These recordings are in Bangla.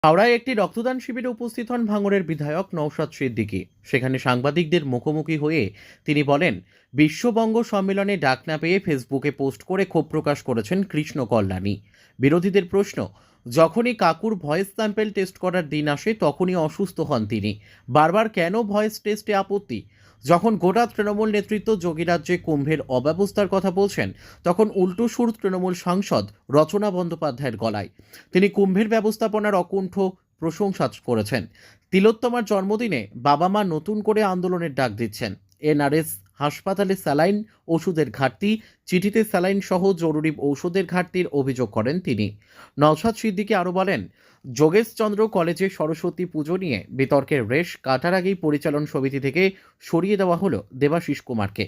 হাওড়ায় একটি রক্তদান শিবিরে উপস্থিত হন ভাঙড়ের বিধায়ক নওশাদ সিদ্দিকী। সেখানে সাংবাদিকদের মুখোমুখি হয়ে তিনি বলেন, বিশ্ববঙ্গ সম্মেলনে ডাক না পেয়ে ফেসবুকে পোস্ট করে ক্ষোভ প্রকাশ করেছেন কৃষ্ণ কল্যাণী। বিরোধীদের প্রশ্ন, যখনই কাকুর ভয়েস স্যাম্পল টেস্ট করার দিন আসে তখনই অসুস্থ হন তিনি, বারবার কেন ভয়েস টেস্টে আপত্তি? যখন গোটা তৃণমূল নেতৃত্ব যোগীরাজ্যে কুম্ভের অব্যবস্থার কথা বলছেন, তখন উল্টো সুর তৃণমূল সাংসদ রচনা বন্দ্যোপাধ্যায়ের গলায়। তিনি কুম্ভের ব্যবস্থাপনার অকুণ্ঠ প্রশংসা করেছেন। তিলোত্তমার জন্মদিনে বাবা মা নতুন করে আন্দোলনের ডাক দিচ্ছেন। এনআরএস হাসপাতালে স্যালাইন ওষুধের ঘাটতি, চিঠিতে স্যালাইন সহ জরুরি ঔষধের ঘাটতির অভিযোগ করেন তিনি। নওশাদ সিদ্দিকী আরও বলেন, যোগেশচন্দ্র কলেজে সরস্বতী পুজো নিয়ে বিতর্কের রেশ কাটার আগেই পরিচালন সমিতি থেকে সরিয়ে দেওয়া হলো দেবাশিস কুমারকে,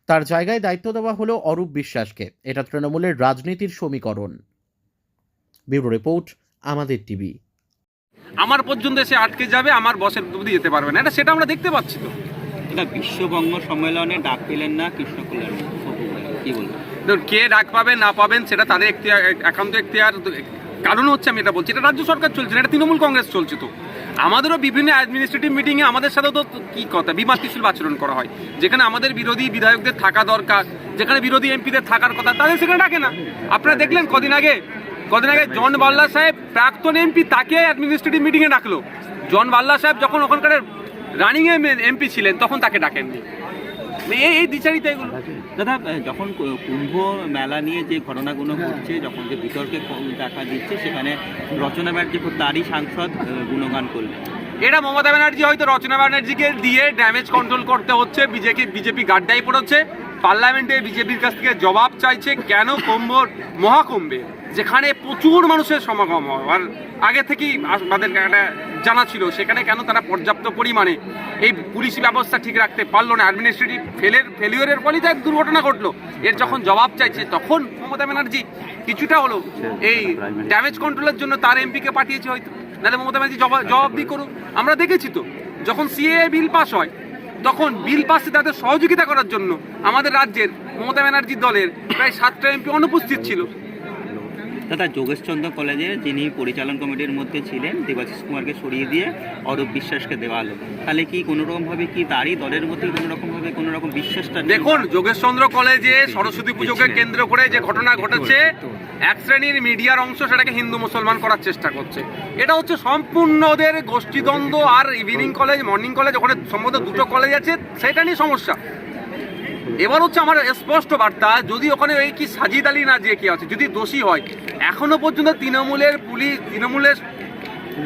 তার জায়গায় দায়িত্ব দেওয়া হলো অরূপ বিশ্বাসকে। এটা তৃণমূলের রাজনীতির সমীকরণ। ব্যুরো রিপোর্ট, আমাদের টিভি। আমার পর্যন্ত এসে আটকে যাবে, আমার বসের অবধি যেতে পারবে না, সেটা আমরা দেখতে পাচ্ছি তো। এটা বিশ্ববঙ্গ সম্মেলনে ডাক পেলেন না কৃষ্ণ কল্যাণ, কি বলবেন? দেখুন, কে ডাক পাবেন না পাবেন সেটা তাদের একান্ত এখতিয়ার। কারণ হচ্ছে, আমি এটা বলছি, এটা রাজ্য সরকার চলছে না, এটা তৃণমূল কংগ্রেস চলছে। তো আমাদেরও বিভিন্ন অ্যাডমিনিস্ট্রেটিভ মিটিংয়ে আমাদের সাথেও তো কি কথা বিমাতৃশীল আচরণ করা হয়। যেখানে আমাদের বিরোধী বিধায়কদের থাকা দরকার, যেখানে বিরোধী এমপিদের থাকার কথা, তাদের সেখানে ডাকে না। আপনারা দেখলেন কদিন আগে জন বাল্লা সাহেব, প্রাক্তন এমপি, তাকে অ্যাডমিনিস্ট্রেটিভ মিটিংয়ে ডাকলো। জন বাল্লা সাহেব যখন ওখানকার রানিং এমপি ছিলেন তখন তাকে ডাকেননি। এই দ্বিচারিতা এগুলো। দাদা, যখন কুম্ভ মেলা নিয়ে যে ঘটনাগুলো ঘটছে, যখন যে বিতর্কে দেখা দিচ্ছে, সেখানে রচনা ব্যানার্জি তারই সাংসদ গুণগান করলেন। এটা মমতা ব্যানার্জি হয়তো রচনা ব্যানার্জিকে দিয়ে ড্যামেজ কন্ট্রোল করতে হচ্ছে। বিজেপি গাড্ডায় পড়েছে, পার্লামেন্টে বিজেপির কাছ থেকে জবাব চাইছে কেন কুম্ভর মহাকুম্ভে, যেখানে প্রচুর মানুষের সমাগম হয় আর আগে থেকেই আমাদের জানা ছিল, সেখানে কেন তারা পর্যাপ্ত পরিমাণে এই পুলিশি ব্যবস্থা ঠিক রাখতে পারলো না। অ্যাডমিনিস্ট্রেটিভ ফেলিওরের ফলেই তো এক দুর্ঘটনা ঘটলো। এর যখন জবাব চাইছে তখন মমতা ব্যানার্জি কিছুটা হলো এই ড্যামেজ কন্ট্রোলের জন্য তার এমপিকে পাঠিয়েছে হয়তো, নাহলে মমতা ব্যানার্জি জবাবদিহি করুক। আমরা দেখেছি তো, যখন সিএএ বিল পাস হয় তখন বিল পাসে তাদের সহযোগিতা করার জন্য আমাদের রাজ্যের মমতা ব্যানার্জির দলের প্রায় 7টা এমপি অনুপস্থিত ছিল। দাদা, যোগেশচন্দ্র কলেজে যিনি পরিচালন কমিটির মধ্যে ছিলেন, দেবাশিস কুমারকে সরিয়ে দিয়ে অরূপ বিশ্বাসকে দেওয়া হলো, তাহলে কি কোনোরকমভাবে কি তারই দলের মধ্যে কোনোরকমভাবে কোনোরকম বিশ্বাসটা? দেখুন, যোগেশচন্দ্র কলেজে সরস্বতী পুজোকে কেন্দ্র করে যে ঘটনা ঘটেছে, এক শ্রেণীর মিডিয়ার অংশ সেটাকে হিন্দু মুসলমান করার চেষ্টা করছে। এটা হচ্ছে সম্পূর্ণ ওদের গোষ্ঠীদ্বন্দ্ব। আর ইভিনিং কলেজ, মর্নিং কলেজ, ওখানে সম্ভবত 2টো কলেজ আছে, সেটা নিয়ে সমস্যা। এবার হচ্ছে আমার স্পষ্ট বার্তা, যদি ওখানে এই কি সাজিদ আলী না যে কি আছে যদি দোষী হয়, এখনো পর্যন্ত তৃণমূলের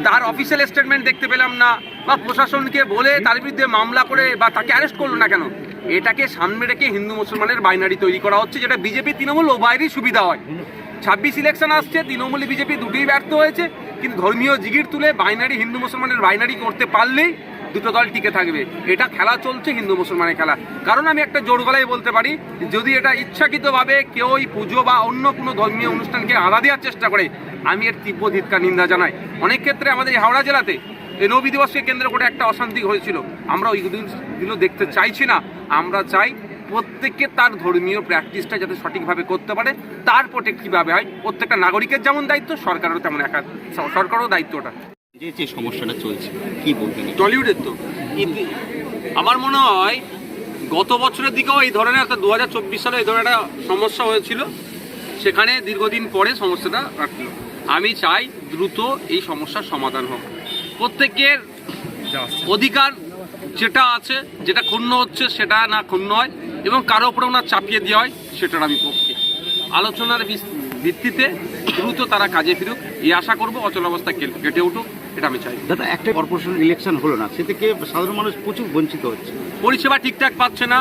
তার অফিসিয়াল স্টেটমেন্ট দেখতে পেলাম না, বা প্রশাসনকে বলে তার বিরুদ্ধে মামলা করে বা তাকে অ্যারেস্ট করলো না কেন। এটাকে সামনে রেখে হিন্দু মুসলমানের বাইনারি তৈরি করা হচ্ছে, যেটা বিজেপি তৃণমূল উভয়েরই সুবিধা হয়। 26 ইলেকশন আসছে, তৃণমূল বিজেপি দুটোই ব্যর্থ হয়েছে, কিন্তু ধর্মীয় জিগির তুলে বাইনারি, হিন্দু মুসলমানের বাইনারি করতে পারলেই দুটো দল টিকে থাকবে। এটা খেলা চলছে হিন্দু মুসলমানের খেলা। কারণ আমি একটা জোর গলায় বলতে পারি, যদি এটা ইচ্ছাকৃতভাবে কেউ ওই পুজো বা অন্য কোনো ধর্মীয় অনুষ্ঠানকে আলাদা দেওয়ার চেষ্টা করে, আমি এর তীব্র ধিক্কার নিন্দা জানাই। অনেক ক্ষেত্রে আমাদের হাওড়া জেলাতে এই নবী দিবসকে কেন্দ্র করে একটা অশান্তি হয়েছিল, আমরা ওইগুলো দেখতে চাইছি না। আমরা চাই প্রত্যেককে তার ধর্মীয় প্র্যাকটিসটা যাতে সঠিকভাবে করতে পারে, তার প্রোটেক্ট কীভাবে হয়, প্রত্যেকটা নাগরিকের যেমন দায়িত্ব, সরকারেরও তেমন সরকারও দায়িত্বটা। যে সমস্যাটা চলছে কি বলবেন টলিউডের? তো আমার মনে হয় গত বছরের দিকেও এই ধরনের একটা 2024 সালে এই ধরনের একটা সমস্যা হয়েছিল, সেখানে দীর্ঘদিন পরে সমস্যাটা রাখলো। আমি চাই দ্রুত এই সমস্যার সমাধান হোক। প্রত্যেকের অধিকার যেটা আছে, যেটা ক্ষুণ্ণ হচ্ছে সেটা না ক্ষুণ্ণ হয়, এবং কারো উপরে ওনার চাপিয়ে দেওয়া হয়, সেটার আমি পক্ষে। আলোচনার ভিত্তিতে দ্রুত তারা কাজে ফিরুক, এই আশা করবো। অচলাবস্থা কেটে উঠুক, এটা আমি চাই। দাদা, একটা কর্পোরেশন ইলেকশন হলো না, সে থেকে সাধারণ মানুষ প্রচুর বঞ্চিত হচ্ছে, পরিষেবা ঠিকঠাক পাচ্ছে না।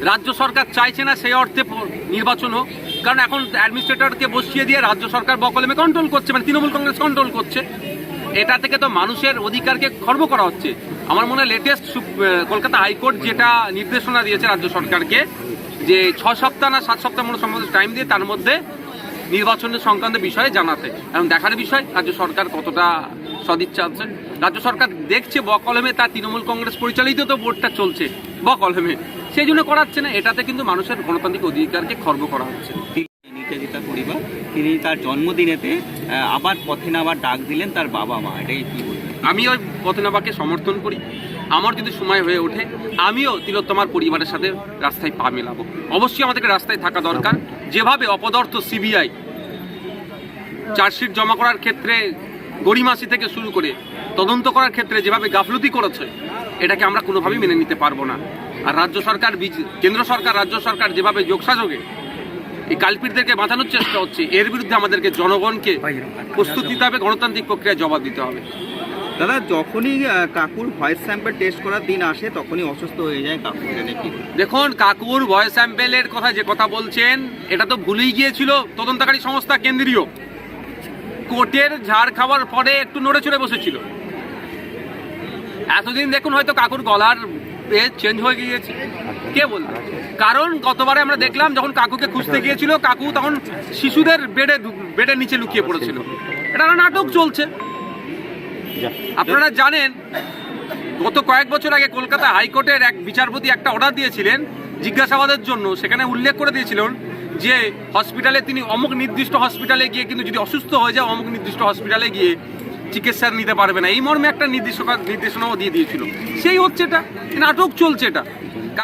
রাজ্য সরকার চাইছে না সেই অর্থে নির্বাচন হোক, কারণ এখন অ্যাডমিনিস্ট্রেটরকে বসিয়ে দিয়ে রাজ্য সরকার বকলমে কন্ট্রোল করছে, মানে তৃণমূল কংগ্রেস কন্ট্রোল করছে। এটা থেকে তো মানুষের অধিকারকে খর্ব করা হচ্ছে। আমার মনে হয় লেটেস্ট কলকাতা হাইকোর্ট যেটা নির্দেশনা দিয়েছে রাজ্য সরকারকে, যে 6 সপ্তাহ না 7 সপ্তাহ মতো সম্ভবত টাইম দিয়ে তার মধ্যে নির্বাচনের সংক্রান্ত বিষয়ে জানাতে। এবং দেখার বিষয় রাজ্য সরকার কতটা সদিচ্ছা আছে। রাজ্য সরকার দেখছে বকলমে তার তৃণমূল কংগ্রেস পরিচালিত তো বোর্ডটা চলছে বকলমে, সেই জন্য করাচ্ছে না। এটাতে কিন্তু মানুষের গণতান্ত্রিক অধিকারকে খর্ব করা হচ্ছে। নির্যাতিতা পরিবার, তিনি তার জন্মদিনেতে আবার পথে নামার ডাক দিলেন তার বাবা মা, এটাই কি বলবেন? আমি ওই পথনাবাকে সমর্থন করি। আমার যদি সময় হয়ে ওঠে আমিও তিলোত্তমার পরিবারের সাথে রাস্তায় পা মেলাবো। অবশ্যই আমাদেরকে রাস্তায় থাকা দরকার। যেভাবে অপদার্থ সিবিআই চার্জশিট জমা করার ক্ষেত্রে গড়িমাসি থেকে শুরু করে তদন্ত করার ক্ষেত্রে যেভাবে গাফলতি করেছে, এটাকে আমরা কোনোভাবেই মেনে নিতে পারবো না। আর রাজ্য সরকার, কেন্দ্র সরকার, রাজ্য সরকার যেভাবে যোগসাযোগে এই কালপিটদেরকে বাঁচানোর চেষ্টা হচ্ছে, এর বিরুদ্ধে আমাদেরকে জনগণকে প্রস্তুত দিতে হবে, গণতান্ত্রিক প্রক্রিয়ায় জবাব দিতে হবে। দাদা, যখনই কাকুর ভয়েস স্যাম্পল টেস্ট করার দিন আসে তখনই অসুস্থ হয়ে যায় কাকু, এটা নাকি? দেখুন, কাকুর ভয়েস স্যাম্পেলের কথা যে কথা বলছেন, এটা তো ভুলেই গিয়েছিল তদন্তকারী সংস্থা কেন্দ্রীয়। কোর্টের ঝাড় খাওয়ার পরে একটু নড়ে চড়ে বসেছিল। এতদিন দেখুন হয়তো কাকুর গলার চেঞ্জ হয়ে গিয়েছে, কে বলবে? কারণ গতবারে আমরা দেখলাম যখন কাকুকে খুঁজতে গিয়েছিল, কাকু তখন শিশুদের বেডের নিচে লুকিয়ে পড়েছিল। এটা একটা নাটক চলছে। আপনারা জানেন গত কয়েক বছর আগে কলকাতা হাইকোর্টের এক বিচারপতি একটা অর্ডার দিয়েছিলেন জিজ্ঞাসাবাদের জন্য। সেখানে উল্লেখ করে দিয়েছিলেন যে হসপিটালে তিনি অমুক নির্দিষ্ট হসপিটালে গিয়ে, কিন্তু যদি অসুস্থ হয়ে যায় অমুক নির্দিষ্ট হসপিটালে গিয়ে চিকিৎসা নিতে পারবে না, এই মর্মে একটা নির্দেশনাও দিয়ে দিয়েছিল। সেই হচ্ছে এটা, নাটক চলছে এটা।